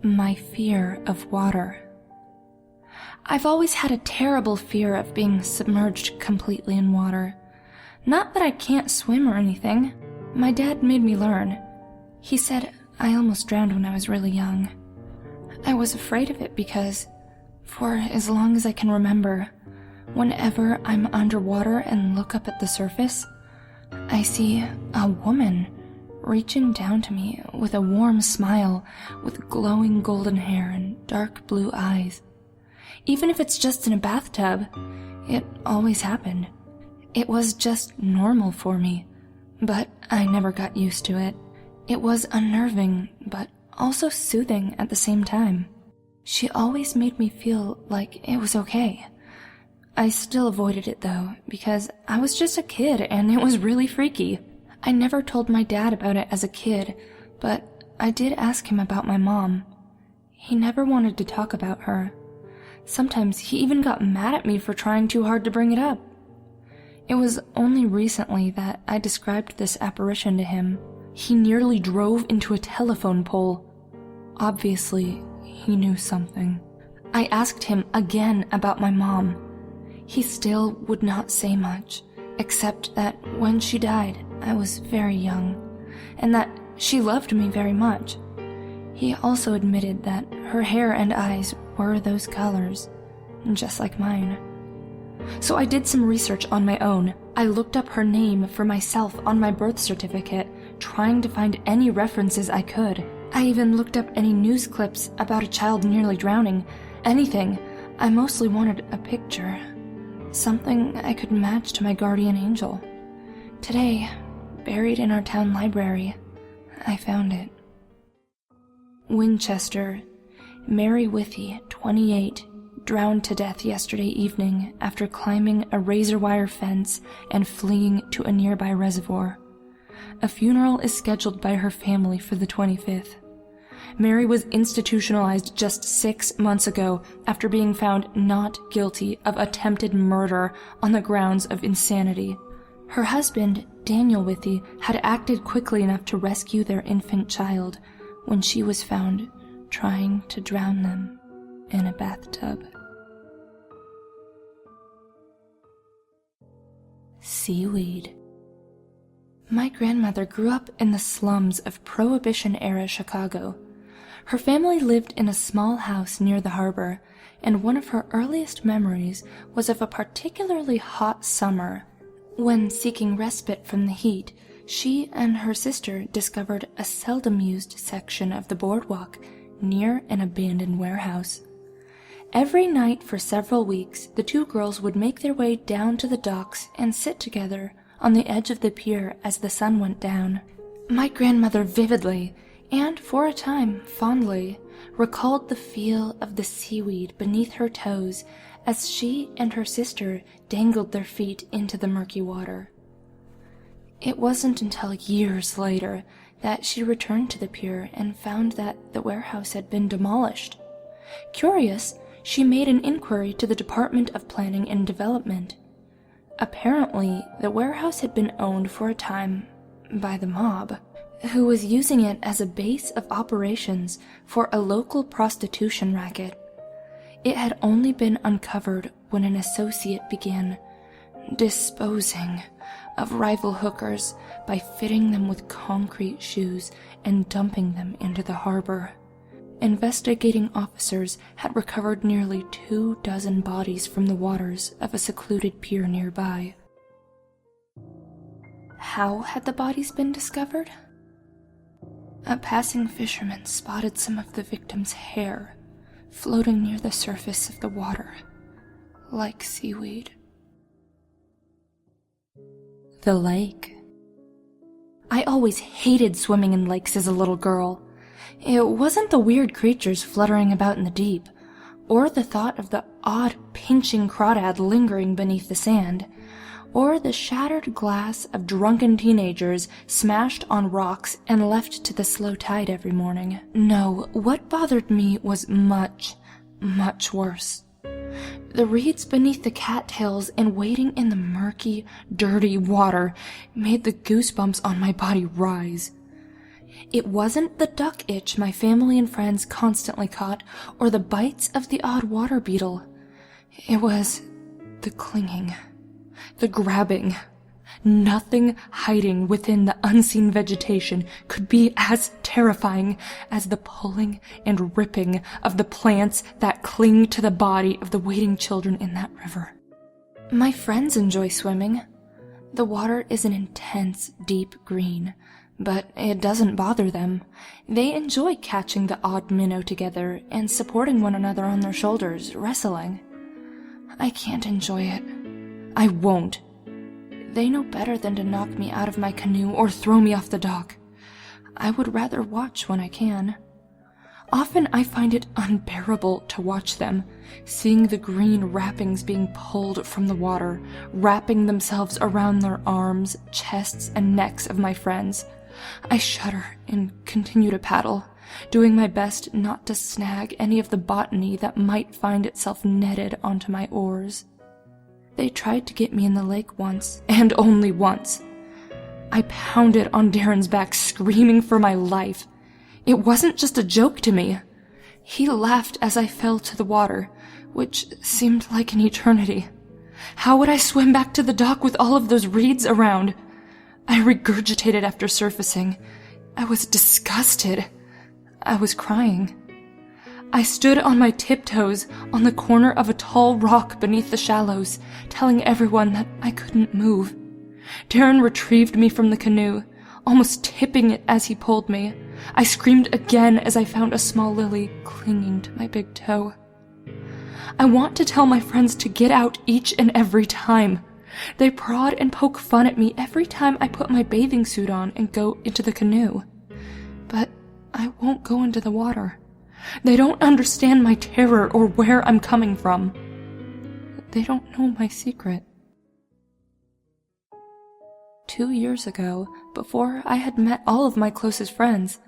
My fear of water. I've always had a terrible fear of being submerged completely in water. Not that I can't swim or anything. My dad made me learn. He said I almost drowned when I was really young. I was afraid of it because, for as long as I can remember, whenever I'm underwater and look up at the surface, I see a woman reaching down to me with a warm smile, with glowing golden hair and dark blue eyes. Even if it's just in a bathtub, it always happened. It was just normal for me, but I never got used to it. It was unnerving, but also soothing at the same time. She always made me feel like it was okay. I still avoided it though, because I was just a kid and it was really freaky. I never told my dad about it as a kid, but I did ask him about my mom. He never wanted to talk about her. Sometimes he even got mad at me for trying too hard to bring it up. It was only recently that I described this apparition to him. He nearly drove into a telephone pole. Obviously, he knew something. I asked him again about my mom. He still would not say much, except that when she died, I was very young, and that she loved me very much. He also admitted that her hair and eyes were those colors, just like mine. So I did some research on my own. I looked up her name for myself on my birth certificate, trying to find any references I could. I even looked up any news clips about a child nearly drowning. Anything. I mostly wanted a picture. Something I could match to my guardian angel. Today, buried in our town library, I found it. Winchester, Mary Withy, 28, drowned to death yesterday evening after climbing a razor wire fence and fleeing to a nearby reservoir. A funeral is scheduled by her family for the 25th. Mary was institutionalized just 6 months ago after being found not guilty of attempted murder on the grounds of insanity. Her husband, Daniel Withy, had acted quickly enough to rescue their infant child when she was found trying to drown them in a bathtub. Seaweed. My grandmother grew up in the slums of Prohibition-era Chicago. Her family lived in a small house near the harbor, and one of her earliest memories was of a particularly hot summer. When seeking respite from the heat, she and her sister discovered a seldom-used section of the boardwalk near an abandoned warehouse. Every night for several weeks, the two girls would make their way down to the docks and sit together on the edge of the pier as the sun went down. My grandmother vividly, and for a time fondly, recalled the feel of the seaweed beneath her toes as she and her sister dangled their feet into the murky water. It wasn't until years later that she returned to the pier and found that the warehouse had been demolished. Curious, she made an inquiry to the Department of Planning and Development. Apparently, the warehouse had been owned for a time by the mob, who was using it as a base of operations for a local prostitution racket. It had only been uncovered when an associate began disposing of rival hookers by fitting them with concrete shoes and dumping them into the harbor. Investigating officers had recovered nearly 24 bodies from the waters of a secluded pier nearby. How had the bodies been discovered? A passing fisherman spotted some of the victims' hair floating near the surface of the water, like seaweed. The lake. I always hated swimming in lakes as a little girl. It wasn't the weird creatures fluttering about in the deep, or the thought of the odd pinching crawdad lingering beneath the sand, or the shattered glass of drunken teenagers smashed on rocks and left to the slow tide every morning. No, what bothered me was much, much worse. The reeds beneath the cattails and wading in the murky, dirty water made the goosebumps on my body rise. It wasn't the duck itch my family and friends constantly caught, or the bites of the odd water beetle. It was the clinging, the grabbing. Nothing hiding within the unseen vegetation could be as terrifying as the pulling and ripping of the plants that cling to the body of the waiting children in that river. My friends enjoy swimming. The water is an intense, deep green, but it doesn't bother them. They enjoy catching the odd minnow together and supporting one another on their shoulders, wrestling. I can't enjoy it. I won't. They know better than to knock me out of my canoe or throw me off the dock. I would rather watch when I can. Often I find it unbearable to watch them, seeing the green wrappings being pulled from the water, wrapping themselves around their arms, chests, and necks of my friends. I shudder and continue to paddle, doing my best not to snag any of the botany that might find itself netted onto my oars. They tried to get me in the lake once, and only once. I pounded on Darren's back, screaming for my life. It wasn't just a joke to me. He laughed as I fell to the water, which seemed like an eternity. How would I swim back to the dock with all of those reeds around? I regurgitated after surfacing. I was disgusted. I was crying. I stood on my tiptoes on the corner of a tall rock beneath the shallows, telling everyone that I couldn't move. Darren retrieved me from the canoe, almost tipping it as he pulled me. I screamed again as I found a small lily clinging to my big toe. I want to tell my friends to get out each and every time. They prod and poke fun at me every time I put my bathing suit on and go into the canoe. But I won't go into the water. They don't understand my terror or where I'm coming from. They don't know my secret. 2 years ago, before I had met all of my closest friends,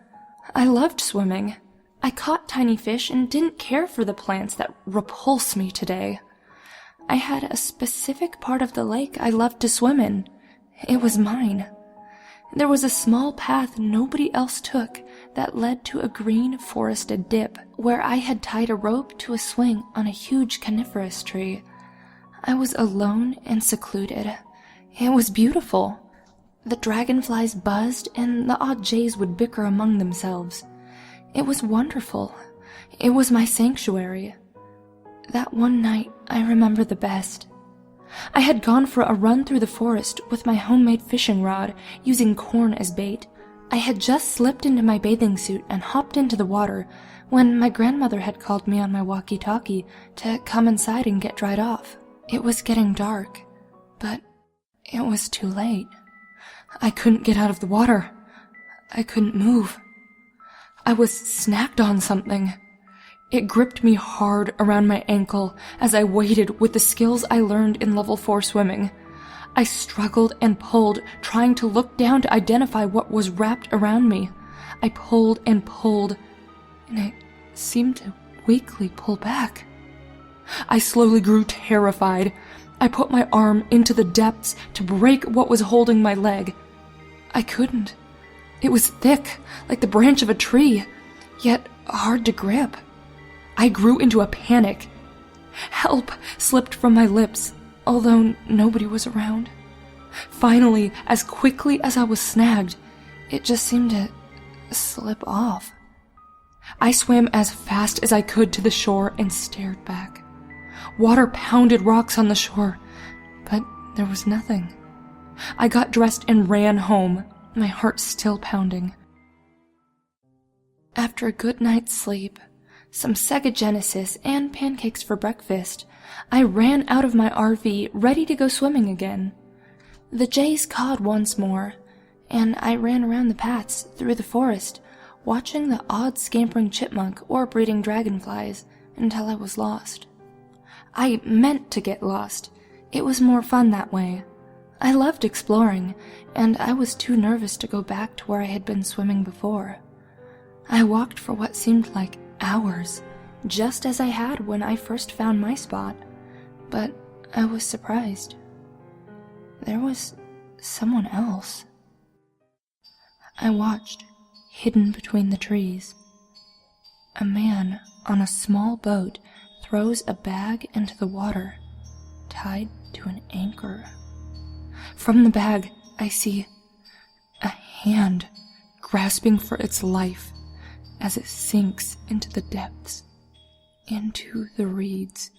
I loved swimming. I caught tiny fish and didn't care for the plants that repulse me today. I had a specific part of the lake I loved to swim in. It was mine. There was a small path nobody else took that led to a green forested dip where I had tied a rope to a swing on a huge coniferous tree. I was alone and secluded. It was beautiful. The dragonflies buzzed and the odd jays would bicker among themselves. It was wonderful. It was my sanctuary. That one night I remember the best. I had gone for a run through the forest with my homemade fishing rod, using corn as bait. I had just slipped into my bathing suit and hopped into the water when my grandmother had called me on my walkie-talkie to come inside and get dried off. It was getting dark, but it was too late. I couldn't get out of the water. I couldn't move. I was snagged on something. It gripped me hard around my ankle as I waited with the skills I learned in level 4 swimming. I struggled and pulled, trying to look down to identify what was wrapped around me. I pulled and pulled, and it seemed to weakly pull back. I slowly grew terrified. I put my arm into the depths to break what was holding my leg. I couldn't. It was thick, like the branch of a tree, yet hard to grip. I grew into a panic. Help slipped from my lips, although nobody was around. Finally, as quickly as I was snagged, it just seemed to slip off. I swam as fast as I could to the shore and stared back. Water pounded rocks on the shore, but there was nothing. I got dressed and ran home, my heart still pounding. After a good night's sleep, some Sega Genesis, and pancakes for breakfast, I ran out of my RV ready to go swimming again. The jays cawed once more, and I ran around the paths through the forest, watching the odd scampering chipmunk or breeding dragonflies until I was lost. I meant to get lost. It was more fun that way. I loved exploring, and I was too nervous to go back to where I had been swimming before. I walked for what seemed like hours, just as I had when I first found my spot. but I was surprised. There was someone else. I watched, hidden between the trees. A man on a small boat throws a bag into the water, tied to an anchor. From the bag, I see a hand grasping for its life as it sinks into the depths, into the reeds.